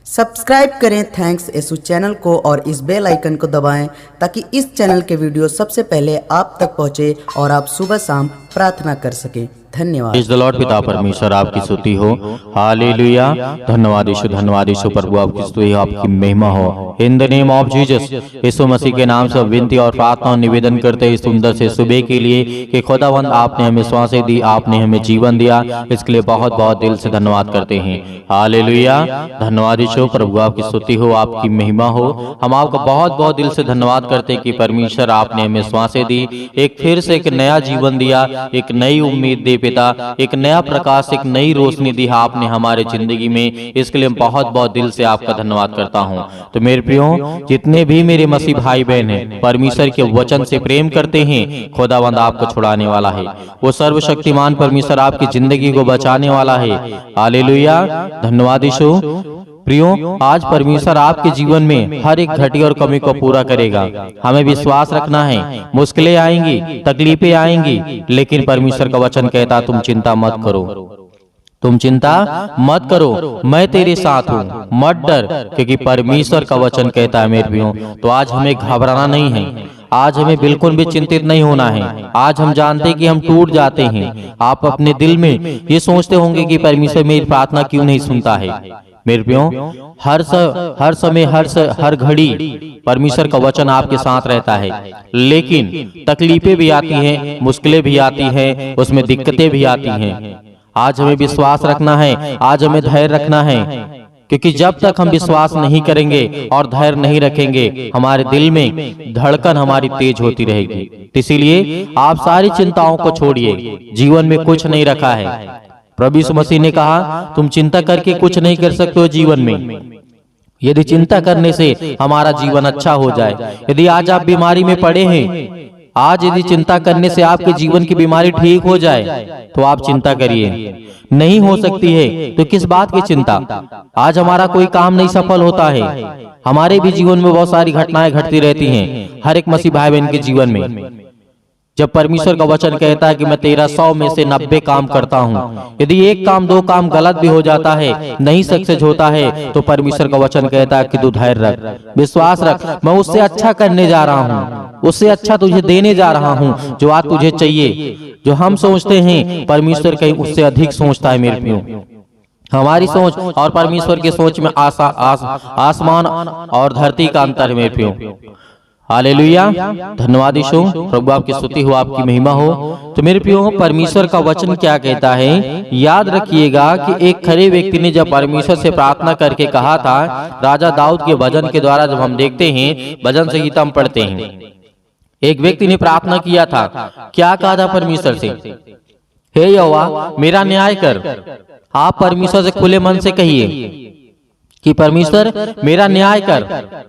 Subscribe करें thanks Yesu channel को और इस बेल आइकन को दबाएं ताकि इस चैनल के वीडियो सबसे पहले आप तक पहुंचे और आप सुबह शाम प्रार्थना कर सकें। धन्यवाद। इस लॉर्ड पिता परमेश्वर आपकी स्तुति हो। हालेलुया। धन्यवाद यीशु प्रभु आपकी स्तुति हो, आपकी महिमा हो। In the name of Jesus, Yeshu Masih के नाम से विनती और प्रार्थना और निवेदन करते हैं सुंदर से सुबह के लिए कि खुदावंद आपने हमें सांसें दी, आपने हमें जीवन दिया, इसके लिए बहुत बहुत दिल से धन्यवाद करते हैं। हालेलुया। धन्यवाद यीशु प्रभु आपकी स्तुति हो, आपकी महिमा हो। हम आपका बहुत बहुत दिल से धन्यवाद करते हैं कि परमेश्वर आपने हमें सांसें दी, एक फिर से एक नया जीवन दिया, एक नई उम्मीद दे पिता, एक नया प्रकाश, एक नई रोशनी दी आपने हमारे जिंदगी में। इसके लिए बहुत बहुत दिल से आपका धन्यवाद करता हूँ। तो मेरे प्रियो, जितने भी मेरे मसीह भाई बहन हैं, परमेश्वर के वचन से प्रेम करते हैं, खुदावंद आपको छुड़ाने वाला है। वो सर्वशक्तिमान परमेश्वर आपकी जिंदगी को बचाने वाला है। हालेलुया। धन्यवाद यीशु। प्रियो, आज परमेश्वर आपके जीवन में हर एक घटी और कमी को पूरा करेगा। हमें विश्वास रखना है। मुश्किलें आएंगी, तकलीफें आएंगी, लेकिन परमेश्वर का वचन कहता तुम चिंता मत करो, तुम चिंता मत करो, मैं तेरे साथ हूँ, मत डर, क्योंकि परमेश्वर का वचन कहता है मेरे प्रियो। तो आज हमें घबराना नहीं है, आज हमें बिल्कुल भी चिंतित नहीं होना है। आज हम जानते हैं कि हम टूट जाते हैं। आप अपने दिल में ये सोचते होंगे कि परमेश्वर मेरी प्रार्थना क्यों नहीं सुनता है। मेरे प्रियो, हर समय हर घड़ी परमेश्वर का वचन आपके साथ रहता है, लेकिन तकलीफें भी आती हैं, मुश्किलें भी आती हैं, उसमें दिक्कतें भी आती हैं। आज हमें विश्वास रखना है, आज हमें धैर्य रखना है, क्योंकि जब तक हम विश्वास नहीं करेंगे और धैर्य नहीं रखेंगे, हमारे दिल में धड़कन हमारी तेज होती रहेगी। इसीलिए आप सारी चिंताओं को छोड़िए, जीवन में कुछ नहीं रखा है। प्रभु यीशु मसीह ने कहा तुम चिंता करके कुछ नहीं कर सकते हो जीवन में। यदि चिंता करने से हमारा जीवन अच्छा हो जाए, यदि आज आप बीमारी में पड़े हैं, आज यदि चिंता करने से आपके जीवन की बीमारी ठीक हो जाए, तो आप चिंता करिए। नहीं हो सकती है तो किस बात की चिंता। आज हमारा कोई काम नहीं सफल होता है, हमारे भी जीवन में बहुत सारी घटनाएं घटती रहती हैं, हर एक मसीह भाई बहन के जीवन में। जब परमेश्वर का वचन कहता है कि मैं 100 में से 90 काम करता हूँ, यदि एक काम 2 काम गलत भी हो जाता है, नहीं सक्सेस होता है, तो परमेश्वर का वचन कहता है कि तू धैर्य रख, विश्वास रख, मैं उससे अच्छा करने जा रहा हूँ, उससे अच्छा तुझे देने जा रहा हूँ। जो आज तुझे चाहिए, जो हम सोचते हैं, परमेश्वर कहीं उससे अधिक सोचता है। मेरे प्रियो, हमारी सोच और परमेश्वर की सोच में आसमान और धरती का अंतर है। मेरे प्रियो, हालेलुया। धन्यवाद यीशु प्रभु आपकी स्तुति हो, आपकी महिमा हो। तो मेरे प्रियो, परमेश्वर का वचन क्या कहता है, याद रखिएगा कि एक खरे व्यक्ति ने जब परमेश्वर से प्रार्थना करके कहा था, राजा दाऊद के भजन के द्वारा जब हम देखते हैं, भजन संहिता हम पढ़ते हैं, एक व्यक्ति ने प्रार्थना किया था। क्या कहा था परमेश्वर से, हे यहोवा मेरा न्याय कर। आप परमेश्वर से खुले मन से कहिए कि परमेश्वर मेरा न्याय कर,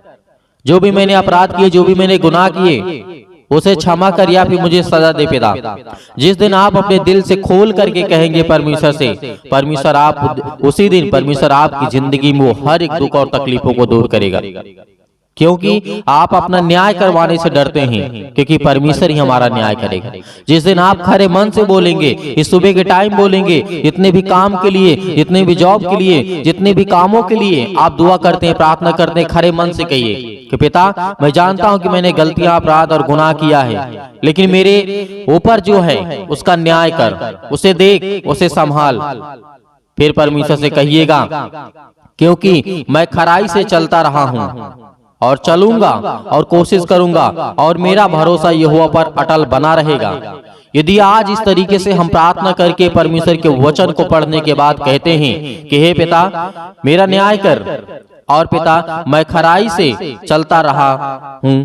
जो भी मैंने अपराध किए, जो भी मैंने गुनाह किए, उसे क्षमा कर या फिर मुझे सजा दे पिता। जिस दिन आप अपने दिल से खोल करके कहेंगे परमेश्वर से, परमेश्वर आप उसी दिन परमेश्वर आपकी जिंदगी में वो हर एक दुख और तकलीफों को दूर करेगा, क्योंकि आप अपना न्याय करवाने से डरते हैं, क्योंकि परमेश्वर ही हमारा न्याय करेगा। जिस दिन आप खरे मन से बोलेंगे, इस सुबह के टाइम बोलेंगे, जितने भी काम के लिए, जितने भी जॉब के लिए, जितने भी कामों के लिए आप दुआ करते हैं, प्रार्थना करते हैं, खरे मन से कहिए कि पिता मैं जानता हूं कि मैंने गलतियां, अपराध और गुनाह किया है, लेकिन मेरे ऊपर जो है उसका न्याय कर, उसे देख, उसे संभाल। फिर परमेश्वर से कहिएगा, क्योंकि मैं खराई से चलता रहा हूं और चलूंगा और कोशिश करूंगा और मेरा भरोसा यहोवा पर अटल बना रहेगा। यदि आज इस तरीके से हम प्रार्थना करके परमेश्वर के वचन को पढ़ने के बाद कहते हैं कि हे पिता मेरा न्याय कर, और पिता मैं खराई से चलता रहा हूं,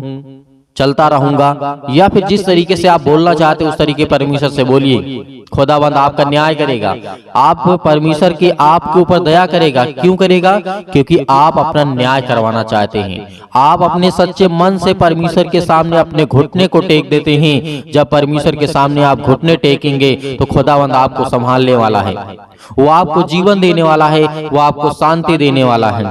चलता रहूंगा, या फिर जिस तरीके से आप बोलना चाहते उस तरीके परमेश्वर से बोलिए, खुदावंद आपका न्याय करेगा। आप परमेश्वर की आपके ऊपर दया करेगा। क्यों करेगा? क्योंकि आप अपना न्याय करवाना चाहते हैं। आप अपने सच्चे मन से परमेश्वर के सामने अपने घुटने को टेक देते हैं। जब परमेश्वर के सामने आप घुटने टेकेंगे तो खुदावंद आपको संभालने वाला है, वो आपको जीवन देने वाला है, वो आपको शांति देने वाला है।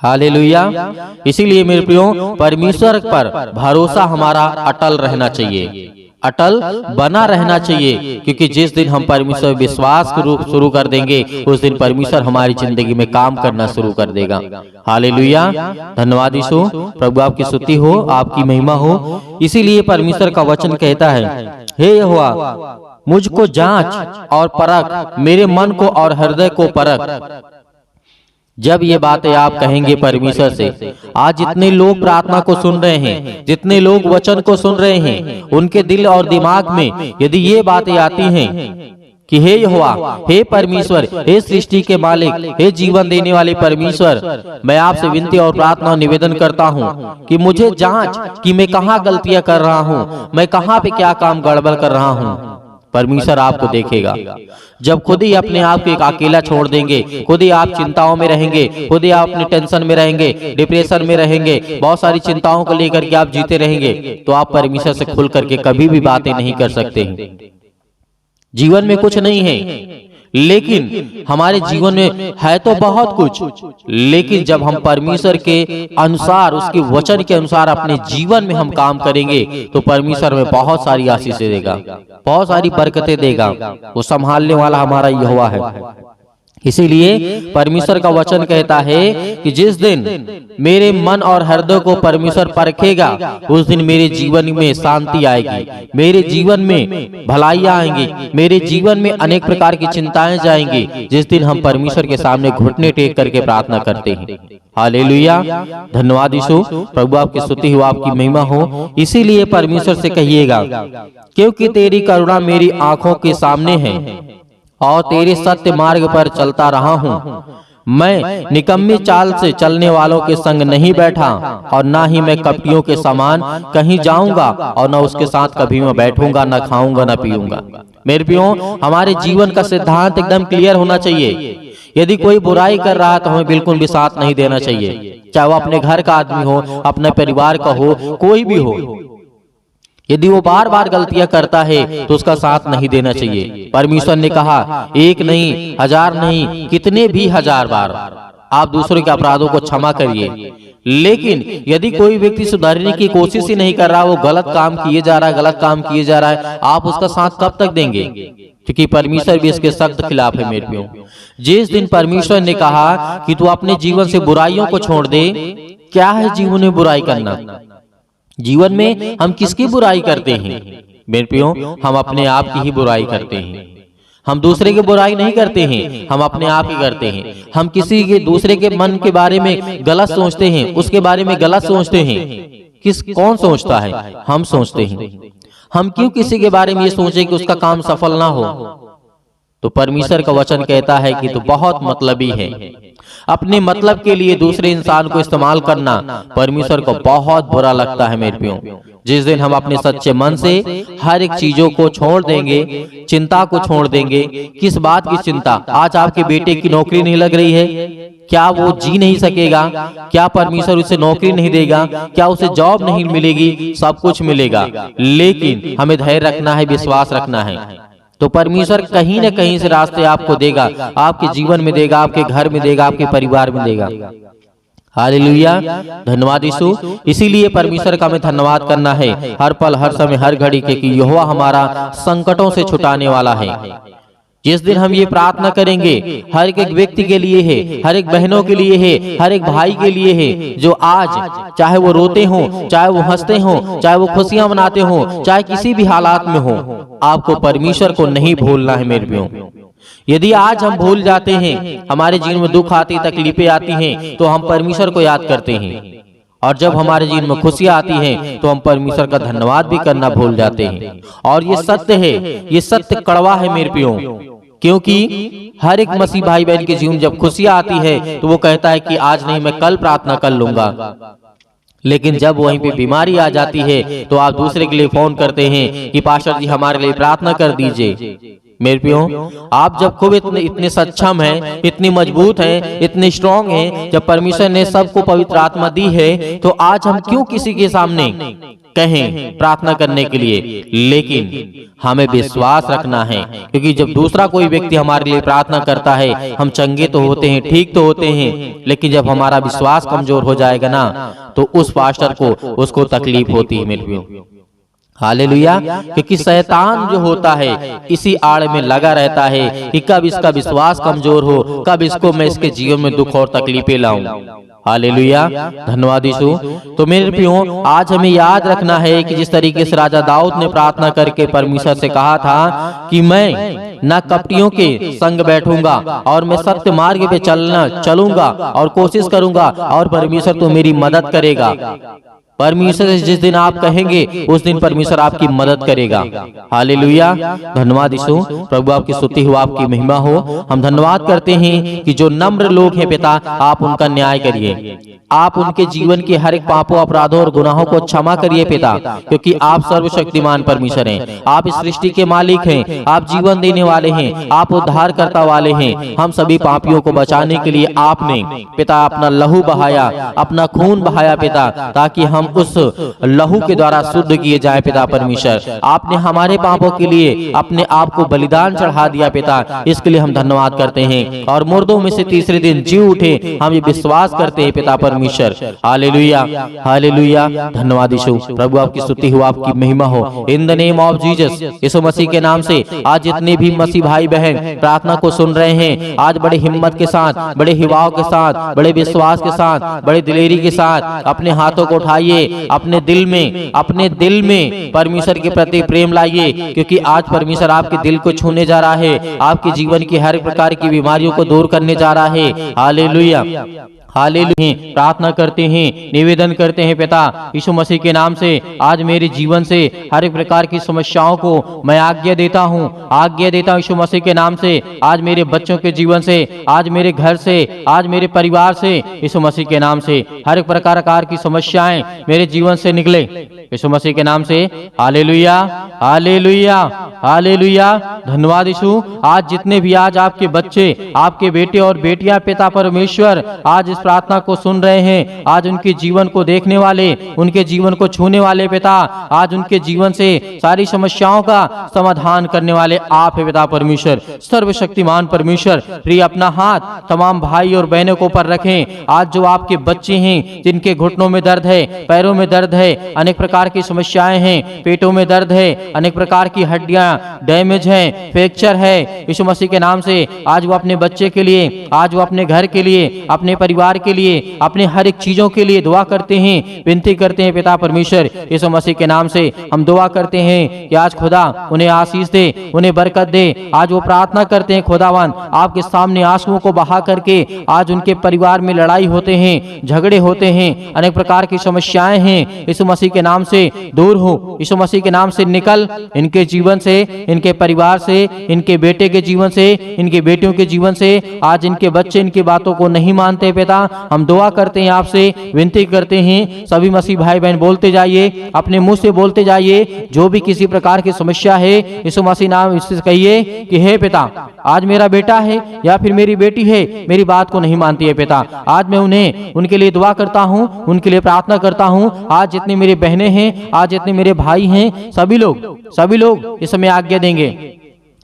हालेलुया। इसीलिए मेरे प्रियो, परमेश्वर पर भरोसा हमारा अटल रहना चाहिए। अटल बना रहना चाहिए, क्योंकि जिस दिन हम परमेश्वर विश्वास शुरू कर देंगे उस दिन परमेश्वर हमारी जिंदगी में काम करना शुरू कर देगा। हालेलुया, धन्यवाद यीशु। प्रभु आपकी स्तुति हो, आपकी महिमा हो। इसीलिए परमेश्वर का वचन कहता है, हे यहोवा मुझको जांच और परख, मेरे मन को और हृदय को परख। जब ये बातें आप कहेंगे परमेश्वर से, आज जितने लोग प्रार्थना को सुन रहे हैं, जितने लोग वचन को सुन रहे हैं, उनके दिल और दिमाग में यदि ये बातें आती हैं कि हे यहोवा, हे परमेश्वर, हे सृष्टि के मालिक, हे जीवन देने वाले परमेश्वर, मैं आपसे विनती और प्रार्थना निवेदन करता हूँ कि मुझे जांच कि मैं कहाँ गलतियां कर रहा हूँ, मैं कहाँ पे क्या काम गड़बड़ कर रहा हूँ। परमेश्वर आपको देखेगा। जब खुद ही अपने आप को एक अकेला छोड़ देंगे, खुद ही आप चिंताओं में रहेंगे, खुद ही आप अपने टेंशन में रहेंगे, डिप्रेशन में रहेंगे, बहुत सारी चिंताओं को लेकर के आप जीते रहेंगे, तो आप परमेश्वर से खुल करके कभी भी बातें नहीं कर सकते हैं। जीवन में कुछ नहीं है, लेकिन हमारे जीवन में है तो बहुत कुछ, लेकिन जब हम परमेश्वर के अनुसार, उसके वचन के अनुसार अपने जीवन में हम काम करेंगे तो परमेश्वर हमें बहुत सारी आशीषें देगा, बहुत सारी बरकतें देगा। वो संभालने वाला हमारा यहोवा है। इसीलिए परमेश्वर का वचन कहता है कि जिस दिन मेरे मन और हृदय को परमेश्वर परखेगा उस दिन मेरे जीवन में शांति आएगी, मेरे जीवन में भलाइयां आएंगी, मेरे जीवन में अनेक प्रकार की चिंताएं जाएंगी, जिस दिन हम परमेश्वर के सामने घुटने टेक करके प्रार्थना करते हैं। हालेलुया, धन्यवाद यीशु। प्रभु आपकी स्तुति हो, आपकी महिमा हो। इसीलिए परमेश्वर से कहिएगा, क्योंकि तेरी करुणा मेरी आंखों के सामने है और तेरे सत्य मार्ग पर चलता रहा हूँ। मैं निकम्मी चाल से चलने वालों के संग नहीं बैठा और ना ही मैं कपटियों के समान कहीं जाऊंगा और न उसके साथ कभी मैं बैठूंगा, न खाऊंगा, न पीऊंगा। मेरे प्रियो, हमारे जीवन का सिद्धांत एकदम क्लियर होना चाहिए। यदि कोई बुराई कर रहा है तो हमें बिल्कुल भी साथ नहीं देना चाहिए, चाहे वो अपने घर का आदमी हो, अपने परिवार का हो, कोई भी हो। यदि वो बार बार गलतियां करता है तो उसका साथ नहीं देना चाहिए। परमेश्वर ने कहा, एक नहीं, हजार नहीं, कितने भी हजार बार आप दूसरों के अपराधों को क्षमा करिए। लेकिन यदि कोई व्यक्ति सुधारने की कोशिश ही नहीं कर रहा, वो गलत काम किए जा रहा है, गलत काम किए जा रहा है, आप उसका साथ कब तक देंगे? क्योंकि परमेश्वर भी इसके सख्त खिलाफ है। मेरे प्रियो, जिस दिन परमेश्वर ने कहा कि तू अपने जीवन से बुराइयों को छोड़ दे, क्या है जीवन में बुराई करना? जीवन में हम किसकी बुराई करते हैं? मेरे प्रियो, हम अपने आप की ही बुराई करते हैं। हम दूसरे की बुराई नहीं करते हैं, हम अपने आप ही करते हैं। हम किसी के दूसरे के मन के बारे में गलत सोचते हैं, उसके बारे में गलत सोचते हैं। कौन सोचता है? हम सोचते हैं। हम क्यों किसी के बारे में ये सोचे कि उसका काम सफल ना हो? तो परमेश्वर का वचन कहता है कि तो बहुत मतलबी है। अपने मतलब के लिए दूसरे इंसान को इस्तेमाल करना परमेश्वर को बहुत बुरा लगता है। मेरे प्रियो, जिस दिन हम अपने सच्चे मन से हर एक चीजों को छोड़ देंगे, चिंता को छोड़ देंगे। किस बात की चिंता? आज आपके बेटे की नौकरी नहीं लग रही है, क्या वो जी नहीं सकेगा? क्या परमेश्वर उसे नौकरी नहीं देगा? क्या उसे जॉब नहीं मिलेगी? सब कुछ मिलेगा, लेकिन हमें धैर्य रखना है, विश्वास रखना है। तो परमेश्वर कहीं न कहीं से रास्ते आपको देगा, आपके जीवन में देगा, आपके घर में देगा, आपके परिवार में देगा। हालेलुया, धन्यवाद यीशु। इसीलिए परमेश्वर का हमें धन्यवाद करना है हर पल, हर समय, हर घड़ी के कि यहोवा हमारा संकटों से छुटाने वाला है। जिस दिन हम ये प्रार्थना करेंगे, हर एक व्यक्ति के लिए है, हर एक बहनों के लिए है, हर एक भाई के लिए है, जो आज चाहे वो रोते हों, चाहे वो हंसते हों, चाहे वो खुशियां मनाते हों, चाहे किसी भी हालात में हो, आपको परमेश्वर को नहीं भूलना है। मेरे प्रियो, यदि आज हम भूल जाते हैं, हमारे जीवन में दुख आती, तकलीफें आती हैं, तो हम परमेश्वर को याद करते हैं। और जब हमारे जीवन में खुशियां आती हैं तो हम परमेश्वर का धन्यवाद भी करना भूल जाते हैं। और ये सत्य है, ये सत्य कड़वा है मेरे प्रियो, क्योंकि हर एक मसीह भाई बहन के जीवन जब खुशियां आती है तो वो कहता है कि आज नहीं, मैं कल प्रार्थना कर लूंगा। लेकिन जब वहीं पे बीमारी आ जाती है तो आप दूसरे के लिए फोन करते हैं कि पास्टर जी हमारे लिए प्रार्थना कर दीजिए। मेरे प्रियो, आप जब खूब इतने सक्षम हैं, इतनी मजबूत हैं, इतने स्ट्रांग हैं, जब परमेश्वर ने सबको पवित्र आत्मा दी है, तो आज हम क्यों किसी के सामने कहें प्रार्थना करने के लिए? लेकिन हमें विश्वास रखना है, क्योंकि जब दूसरा कोई व्यक्ति हमारे लिए प्रार्थना करता है, हम चंगे तो होते हैं, ठीक तो होते हैं, लेकिन जब हमारा विश्वास कमजोर हो जाएगा ना, तो उस पास्टर को उसको तकलीफ होती है। मेरे प्रियो, हालेलुया। क्योंकि शैतान जो होता है इसी आड़ में लगा रहता है कि कब इसका विश्वास कमजोर हो, कब इसको मैं इसके जीवन में दुख और तकलीफें लाऊं। हालेलुया, धन्यवाद यीशु। तो मेरे प्रियो, आज हमें याद रखना है कि जिस तरीके से राजा दाऊद ने प्रार्थना करके परमेश्वर से कहा था कि मैं न कपटियों के संग बैठूंगा और मैं सत्य मार्ग पे चलूंगा और कोशिश करूंगा और परमेश्वर तो मेरी मदद करेगा। परमेश्वर से जिस दिन आप कहेंगे उस दिन परमेश्वर आपकी मदद करेगा। हालेलुया, धन्यवाद यीशु। प्रभु आपकी स्तुति हो, आपकी महिमा हो। हम धन्यवाद करते हैं कि जो नम्र लोग हैं पिता, आप उनका न्याय करिए, आप उनके जीवन के हर एक पापों, अपराधों और गुनाहों को क्षमा करिए पिता, क्योंकि आप सर्वशक्तिमान परमेश्वर हैं। आप इस सृष्टि के मालिक हैं, आप जीवन देने वाले हैं, आप उद्धार करता वाले हैं। हम सभी पापियों को बचाने के लिए आपने पिता अपना लहू बहाया, अपना खून बहाया पिता, ताकि हम उस लहू के द्वारा शुद्ध किए जाए पिता परमेश्वर। आपने हमारे पापों के लिए अपने आप को बलिदान चढ़ा दिया पिता, इसके लिए हम धन्यवाद करते हैं। और मुर्दों में से तीसरे दिन जी उठे, हम ये विश्वास करते हैं पिता परमेश्वर। हालेलुया, हालेलुया, धन्यवाद यीशु। प्रभु आपकी स्तुति हो, आपकी महिमा हो। In the name of Jesus, Yeshu Masih के नाम से आज जितने भी मसीह भाई बहन प्रार्थना को सुन रहे हैं, आज बड़े हिम्मत के साथ, बड़े हिवाव के साथ, बड़े विश्वास के साथ, बड़े दिलेरी के साथ अपने हाथों को उठाइए, अपने दिल में परमेश्वर के प्रति प्रेम लाइए, क्योंकि आज परमेश्वर आपके दिल को छूने जा रहा है, आपके जीवन की हर प्रकार की बीमारियों को दूर करने जा रहा है। Hallelujah, hallelujah. प्रार्थना करते हैं, निवेदन करते हैं पिता यीशु मसीह के नाम से, आज मेरे जीवन से हर एक प्रकार की समस्याओं को मैं आज्ञा देता हूँ यीशु मसीह के नाम से। आज मेरे बच्चों के जीवन से, आज मेरे घर से, आज मेरे परिवार से यीशु मसीह के नाम से हर एक प्रकार की समस्याएं मेरे जीवन से निकले यीशु मसीह के नाम से। हालेलुया, हालेलुया, हालेलुया, धन्यवाद यीशु। आज जितने भी आज आपके बच्चे, आपके बेटे और बेटियां पिता परमेश्वर आज इस प्रार्थना को सुन रहे हैं, आज उनके जीवन को देखने वाले, उनके जीवन को छूने वाले पिता, आज उनके जीवन से सारी समस्याओं का समाधान करने वाले आप है पिता परमेश्वर, सर्वशक्तिमान परमेश्वर। प्रिय अपना हाथ तमाम भाई और बहनों को ऊपर रखें। आज जो आपके बच्चे हैं जिनके घुटनों में दर्द है, पैरों में दर्द है, अनेक प्रकार की समस्याएं हैं, पेटों में दर्द है, अनेक प्रकार की हड्डियां डैमेज हैं, फ्रैक्चर है, यीशु मसीह के नाम से आज वो अपने बच्चे के लिए, आज वो अपने घर के लिए, अपने परिवार के लिए, अपने हर एक चीजों के लिए दुआ करते हैं, विनती करते हैं पिता परमेश्वर यीशु मसीह के नाम से। हम दुआ करते हैं कि आज खुदा उन्हें आशीष दे, उन्हें बरकत दे। आज वो प्रार्थना करते हैं खुदावन, आपके सामने आंसुओं को बहा करके, आज उनके परिवार में लड़ाई होते हैं, झगड़े होते हैं, अनेक प्रकार की समस्याएं हैं, यीशु मसीह के नाम से दूर हो, यीशु मसीह के नाम से निकल, इनके जीवन से, इनके परिवार से, इनके बेटे के जीवन से, इनके बेटियों के जीवन से। आज इनके बच्चे इनकी बातों को नहीं मानते पिता, हम दुआ करते हैं, आपसे विनती करते हैं, सभी मसीह भाई बहन बोलते जाइए, अपने मुंह से बोलते जाइए, जो भी किसी प्रकार की समस्या है यीशु मसीह नाम इससे कहिए कि हे पिता, आज मेरा बेटा है या फिर मेरी बेटी है, मेरी बात को नहीं मानती है पिता, आज मैं उन्हें, उनके लिए दुआ करता हूँ, उनके लिए प्रार्थना करता हूँ। आज जितनी मेरी बहनें हैं, आज जितने मेरे भाई हैं, सभी लोग इस समय आज्ञा देंगे।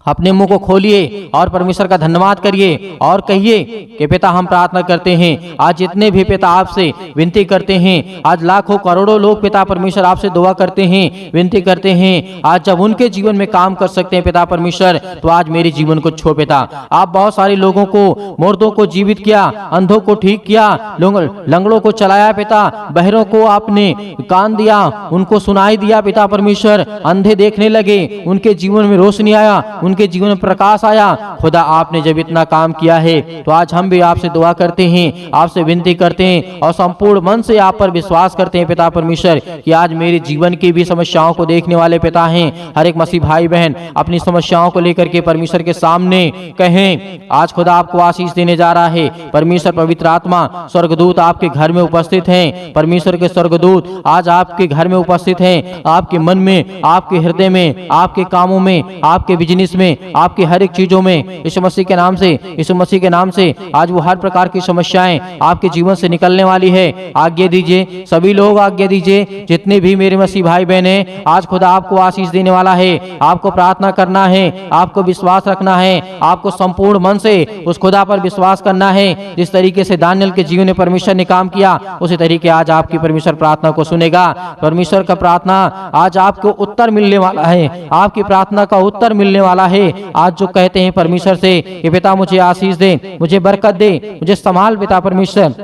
अपने मुंह को खोलिए और परमेश्वर का धन्यवाद करिए और कहिए कि पिता हम प्रार्थना करते हैं। आज जितने भी पिता आपसे विनती करते हैं, आज लाखों करोड़ों लोग पिता परमेश्वर आपसे दुआ करते हैं, विनती करते हैं। आज जब उनके जीवन में काम कर सकते हैं पिता परमेश्वर, तो आज मेरे जीवन को छो पिता। आप बहुत सारे लोगों को, मुर्दों को जीवित किया, अंधों को ठीक किया, लंगड़ों को चलाया पिता, बहरों को आपने कान दिया, उनको सुनाई दिया पिता परमेश्वर, अंधे देखने लगे, उनके जीवन में रोशनी आया, उनके जीवन में प्रकाश आया। खुदा आपने जब इतना काम किया है, तो आज हम भी आपसे दुआ करते हैं, आपसे विनती करते हैं और संपूर्ण मन से आप पर विश्वास करते हैं पिता परमेश्वर कि आज मेरे जीवन की भी समस्याओं को देखने वाले पिता हैं। हर एक मसीह भाई बहन अपनी समस्याओं को लेकर के परमेश्वर के सामने कहें। आज खुदा आपको आशीष देने जा रहा है। परमेश्वर पवित्र आत्मा स्वर्गदूत आपके घर में उपस्थित हैं। परमेश्वर के स्वर्गदूत आज आपके घर में उपस्थित हैं, आपके मन में, आपके हृदय में, आपके कामों में, आपके बिजनेस में, आपकी हर एक चीजों में यीशु मसीह के नाम से, यीशु मसीह के नाम से आज वो हर प्रकार की समस्याएं आपके जीवन से निकलने वाली है। आज्ञा दीजिए, सभी लोग आज्ञा दीजिए, जितने भी मेरे मसीह भाई बहन हैं, आज खुदा आपको आशीष देने वाला है। आपको प्रार्थना करना है, आपको विश्वास रखना है, आपको संपूर्ण मन से उस खुदा पर विश्वास करना है। जिस तरीके से दानियल के जीवन में परमेश्वर ने काम किया, उसी तरीके आज आपकी परमेश्वर प्रार्थना को सुनेगा। परमेश्वर का प्रार्थना आज आपको उत्तर मिलने वाला है, आपकी प्रार्थना का उत्तर मिलने वाला है। आज जो कहते हैं परमेश्वर से कि पिता मुझे आशीष दे, मुझे बरकत दे, मुझे संभाल पिता परमेश्वर।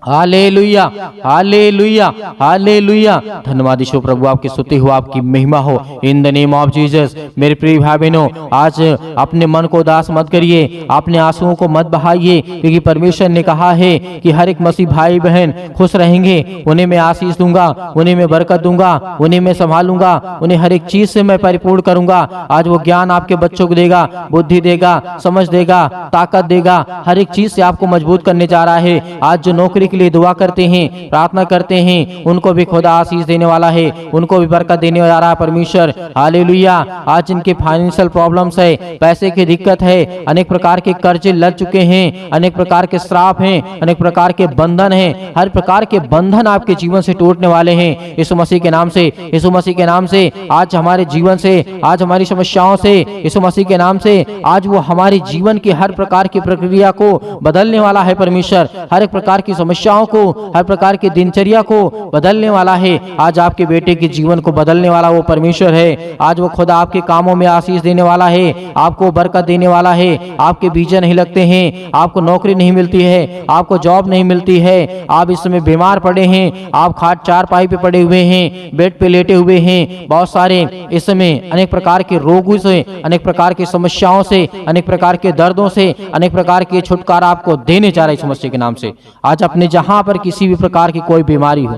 Hallelujah, hallelujah, hallelujah. धन्यवाद यीशु प्रभु, आपकी स्तुति हो, आपकी महिमा हो in the name of Jesus. मेरे प्रिय भाई बहनों, आज अपने मन को उदास मत करिए, अपने आंसुओं को मत बहाइए, क्योंकि परमेश्वर ने कहा है कि हर एक मसीह भाई बहन खुश रहेंगे। उन्हें मैं आशीष दूंगा, उन्हें मैं बरकत दूंगा, उन्हें मैं संभालूंगा, उन्हें हर एक चीज से मैं परिपूर्ण करूंगा। आज वो ज्ञान आपके बच्चों को देगा, बुद्धि देगा, समझ देगा, ताकत देगा, हर एक चीज से आपको मजबूत करने जा रहा है। आज जो नौकरी के लिए दुआ करते हैं, प्रार्थना करते हैं, उनको भी खुदा आशीष देने वाला है, उनको भी बरकत देने जा रहा है परमेश्वर। हालेलुया। आज जिनके फाइनेंशियल प्रॉब्लम्स है, पैसे की दिक्कत है, अनेक प्रकार के कर्जे लग चुके हैं, अनेक प्रकार के श्राप हैं, अनेक प्रकार के बंधन हैं, हर प्रकार के बंधन आपके जीवन से टूटने वाले हैं यीशु मसीह के नाम से। यीशु मसीह के नाम से आज हमारे जीवन से, आज हमारी समस्याओं से, यीशु मसीह के नाम से आज वो हमारे जीवन की हर प्रकार की प्रक्रिया को बदलने वाला है परमेश्वर। हर एक प्रकार की समस्याओं को, हर प्रकार की दिनचर्या को बदलने वाला है। आज आपके बेटे के जीवन को बदलने वाला वो परमेश्वर है। आज वो खुदा आपके कामों में आशीष देने वाला है, आपको बरकत देने वाला है। आपके वीजा नहीं लगते हैं, आपको नौकरी नहीं मिलती है, आपको जॉब नहीं मिलती है, आप इस समय बीमार पड़े हैं, आप खाट चारपाई पे पड़े हुए हैं, बेड पे लेटे हुए हैं, बहुत सारे इस समय अनेक प्रकार के रोगों से, अनेक प्रकार की समस्याओं से, अनेक प्रकार के दर्दों से, अनेक प्रकार के छुटकारा आपको देने जा रहा है समस्या के नाम से। आज अपने जहां पर किसी भी प्रकार की कोई बीमारी हो,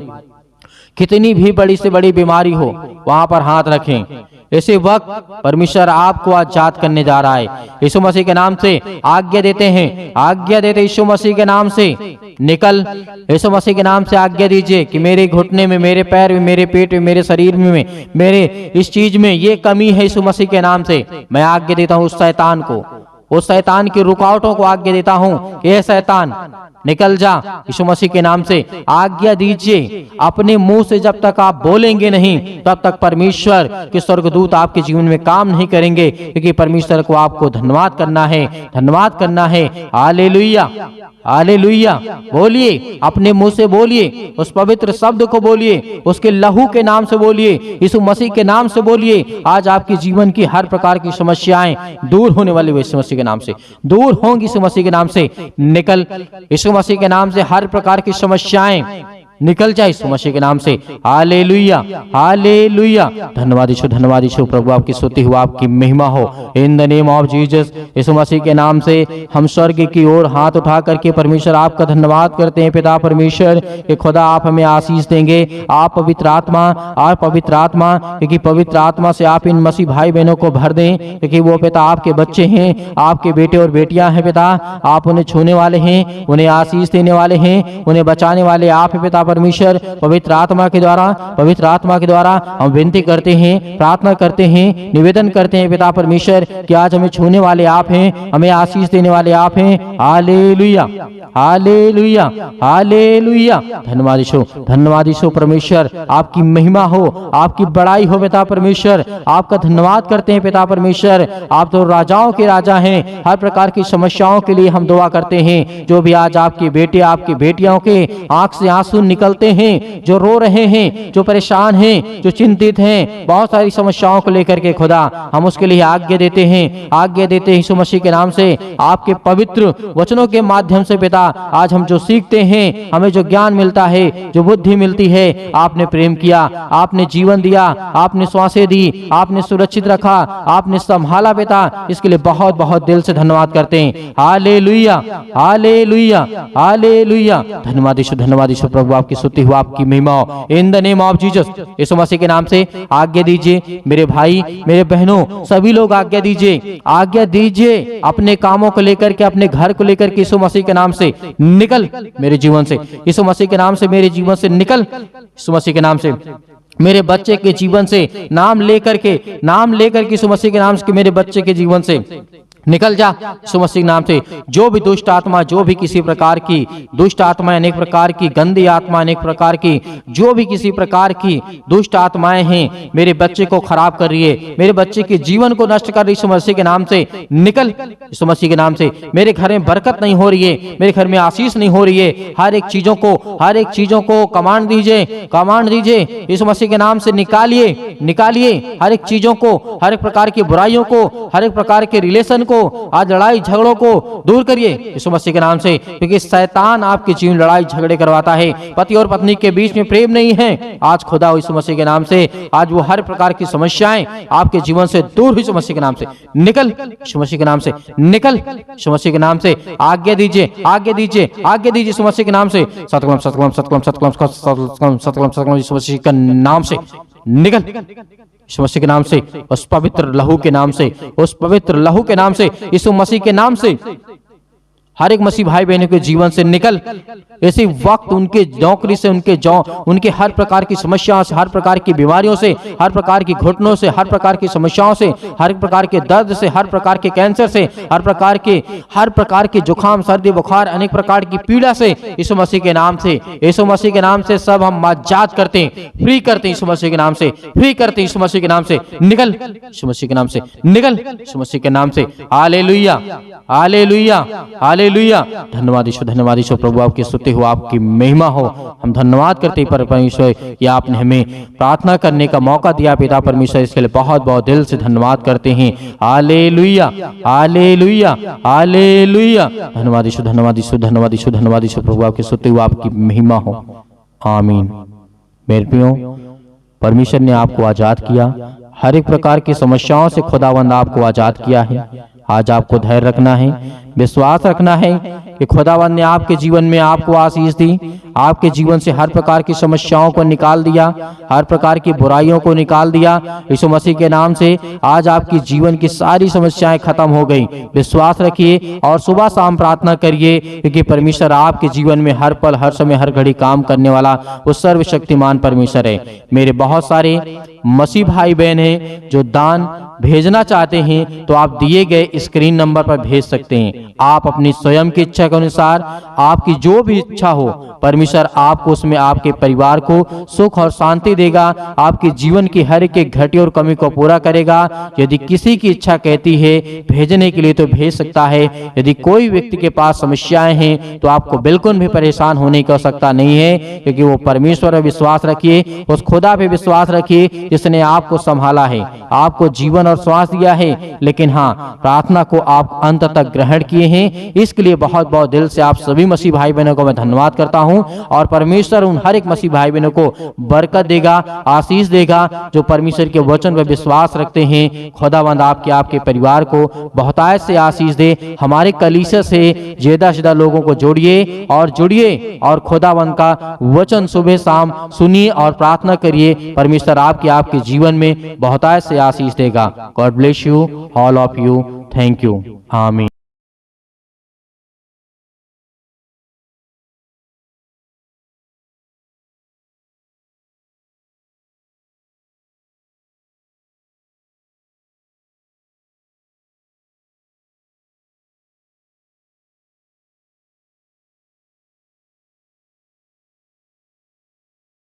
कितनी भी बड़ी से बड़ी बीमारी हो, वहां पर हाथ रखें। ऐसे वक्त परमेश्वर आपको आजाद करने जा रहा है। यीशु मसीह के नाम से आज्ञा देते हैं, आज्ञा देते यीशु मसीह के नाम से निकल। यीशु मसीह के नाम से आज्ञा दीजिए कि मेरे घुटने में, मेरे पैर में, मेरे पेट में, मेरे शरीर में, मेरे इस चीज में ये कमी है, यीशु मसीह के नाम से मैं आज्ञा देता हूँ उस शैतान को, उस शैतान की रुकावटों को आज्ञा देता हूं कि ये शैतान निकल जा। यीशु मसीह के नाम से आज्ञा दीजिए। अपने मुंह से जब तक आप बोलेंगे नहीं, तब तक परमेश्वर के स्वर्गदूत आपके जीवन में काम नहीं करेंगे, क्योंकि परमेश्वर को आपको धन्यवाद करना है, धन्यवाद करना है। Hallelujah, hallelujah. बोलिए, अपने मुंह से बोलिए, उस पवित्र शब्द को बोलिए, उसके लहू के नाम से बोलिए, यीशु मसीह के नाम से बोलिए। आज आपके जीवन की हर प्रकार की समस्याएं दूर होने वाली यीशु मसीह के नाम से दूर होंगी, यीशु मसीह के नाम से निकल। यीशु मसीह के नाम से हर प्रकार की समस्याएं निकल जाए यीशु मसीह के नाम से। Hallelujah, hallelujah. धन्यवाद यीशु, धन्यवाद यीशु प्रभु, आपकी स्तुति हो, आपकी महिमा हो in the name of Jesus. Yeshu Masih के नाम से हम स्वर्ग की ओर हाथ उठा करके परमेश्वर आपका धन्यवाद करते हैं। पिता परमेश्वर कि खुदा आप हमें आशीष देंगे, आप पवित्र आत्मा, आप पवित्र आत्मा, क्योंकि पवित्र आत्मा से आप इन मसीह भाई बहनों को भर दें, क्योंकि वो पिता आपके बच्चे हैं, आपके बेटे और बेटियां हैं। पिता आप उन्हें छूने वाले हैं, उन्हें आशीष देने वाले हैं, उन्हें बचाने वाले आप हैं। पिता परमेश्वर पवित्र आत्मा के द्वारा, पवित्र आत्मा के द्वारा हम विनती करते हैं, प्रार्थना करते हैं, निवेदन करते हैं पिता परमेश्वर कि आज हमें छूने वाले आप हैं, हमें आशीष देने वाले आप हैं। Hallelujah, hallelujah, hallelujah. धन्यवाद यीशु, धन्यवाद यीशु परमेश्वर, आपकी महिमा हो, आपकी बड़ाई हो पिता परमेश्वर। आपका धन्यवाद करते हैं पिता परमेश्वर, आप तो राजाओं के राजा हैं। हर प्रकार की समस्याओं के लिए हम दुआ करते हैं। जो भी आज आपके बेटे, आपकी बेटियों के आंख से आंसू निकलते हैं, जो रो रहे हैं, जो परेशान हैं, जो चिंतित हैं, बहुत सारी समस्याओं को लेकर के खुदा हम उसके लिए आज्ञा देते हैं, आज्ञा देते हैं यीशु मसीह के नाम से। आपके पवित्र वचनों के माध्यम से पिता आज हम जो सीखते हैं, हमें जो ज्ञान मिलता है, जो बुद्धि मिलती है, आपने प्रेम किया, आपने जीवन दिया, आपने श्वासें दी, आपने सुरक्षित रखा, आपने संभाला पिता, इसके लिए बहुत बहुत दिल से धन्यवाद करते हैं। Hallelujah, hallelujah, hallelujah. धन्यवाद यीशु, धन्यवाद यीशु प्रभु, आपकी स्तुति हो, आपकी महिमा हो in the name of Jesus. Yeshu Masih के नाम से आज्ञा दीजिए मेरे भाई, मेरे बहनों, सभी लोग आज्ञा दीजिए, आज्ञा दीजिए अपने कामों को लेकर के, अपने घर को लेकर के। यीशु मसीह के नाम से निकल मेरे जीवन से, यीशु मसीह के नाम से मेरे जीवन से निकल, यीशु मसीह के नाम से मेरे बच्चे के जीवन से नाम लेकर के यीशु मसीह के नाम से मेरे बच्चे के जीवन से निकल जा यीशु मसीह के नाम से। जो भी दुष्ट आत्मा, जो भी किसी प्रकार की दुष्ट आत्मा, अनेक प्रकार की गंदी आत्मा, अनेक प्रकार की जो भी किसी प्रकार की दुष्ट आत्माएं हैं, मेरे बच्चे को खराब कर रही है, मेरे बच्चे के जीवन को नष्ट कर रही है, यीशु मसीह के नाम से निकल यीशु मसीह के नाम से। मेरे घर में बरकत नहीं हो रही है, मेरे घर में आशीष नहीं हो रही है, हर एक चीजों को कमांड दीजिए यीशु मसीह के नाम से। निकालिए हर एक चीजों को, हर एक प्रकार की बुराइयों को, हर एक प्रकार के रिलेशन को, आज लड़ाई झगड़ों को दूर करिए यीशु मसीह के नाम से, क्योंकि शैतान आपके जीवन लड़ाई झगड़े करवाता है। पति और पत्नी के बीच में प्रेम नहीं है, आज खुदा यीशु मसीह के नाम से आज वो हर प्रकार की समस्याएं आपके जीवन से दूर यीशु मसीह के नाम से निकल, यीशु मसीह के नाम से निकल, यीशु मसीह के नाम से आज्ञा दीजिए यीशु मसीह के नाम से। सतगुण यीशु मसीह के नाम से निकल, यीशु मसीह के नाम से, उस पवित्र लहू के नाम से, यीशु मसीह के नाम से हर एक मसीह भाई बहनों के जीवन से निकल। इसी वक्त उनके नौकरी से, उनके हर प्रकार की समस्याओं से, हर प्रकार की बीमारियों से, हर प्रकार की घुटनों से, हर प्रकार की समस्याओं से, हर प्रकार के दर्द से, हर प्रकार के कैंसर से, हर प्रकार के जुकाम, सर्दी, बुखार, अनेक प्रकार की पीड़ा से यीशु मसीह के नाम से सब हम आजाद करते हैं, फ्री करते हैं यीशु मसीह के नाम से, यीशु मसीह के नाम से निकल, यीशु मसीह के नाम से निकल, यीशु मसीह के नाम से। Hallelujah, hallelujah, hallelujah. धन्यवाद यीशु प्रभु, आपकी स्तुति हो, आपकी महिमा हो। हम धन्यवाद करते हैं परमेश्वर कि आपने हमें प्रार्थना करने का मौका दिया पिता परमेश्वर, इसके लिए बहुत बहुत दिल से धन्यवाद करते हैं। Hallelujah, hallelujah, hallelujah. धन्यवाद यीशु प्रभु, आपकी स्तुति हो, आपकी महिमा हो। आमीन। मेरे प्रियो, परमेश्वर ने आपको आजाद किया, हर एक प्रकार की समस्याओं से खुदावंद आपको आजाद किया है। आज आपको धैर्य रखना है, विश्वास रखना है कि खुदावंद ने आपके जीवन में आपको आशीष दी, आपके जीवन से हर प्रकार की समस्याओं को निकाल दिया, हर प्रकार की बुराइयों को निकाल दिया यीशु मसीह के नाम से। आज आपकी जीवन की सारी समस्याएं खत्म हो गई। विश्वास रखिए और सुबह शाम प्रार्थना करिए, क्योंकि परमेश्वर आपके जीवन में हर पल, हर समय, हर घड़ी काम करने वाला वो सर्वशक्तिमान परमेश्वर है। मेरे बहुत सारे मसीह भाई बहन हैं जो दान भेजना चाहते हैं, तो आप दिए गए स्क्रीन नंबर पर भेज सकते हैं। आप अपनी स्वयं की इच्छा के अनुसार, आपकी जो भी इच्छा हो, परमेश्वर आपको उसमें आपके परिवार को सुख और शांति देगा, आपके जीवन की हर एक घटी और कमी को पूरा करेगा। यदि किसी की इच्छा कहती है भेजने के लिए तो भेज सकता है। यदि कोई व्यक्ति के पास समस्याएं हैं तो आपको बिल्कुल भी परेशान होने की आवश्यकता नहीं है, क्योंकि वो परमेश्वर पर विश्वास रखिए, उस खुदा पे विश्वास रखिए जिसने आपको संभाला है, आपको जीवन और श्वास दिया है, लेकिन हाँ, प्रार्थना को आप अंत तक ग्रहण किए हैं। इसके लिए बहुत बहुत दिल से आप सभी मसीह भाई बहनों को मैं धन्यवाद करता हूं, और परमेश्वर उन हर एक मसीह भाई बहनों को बरकत देगा, आशीष देगा, जो परमेश्वर के वचन पर विश्वास रखते हैं। खुदावंद आपके परिवार को बहुतायत से आशीष दे। हमारे कलीसिया से ज्यादा लोगों को जुड़िए और खुदावंद का वचन सुबह शाम सुनिए और प्रार्थना करिए। परमेश्वर आपके जीवन में बहुतायत से आशीष देगा। God bless you, all of you. Thank you. आमीन।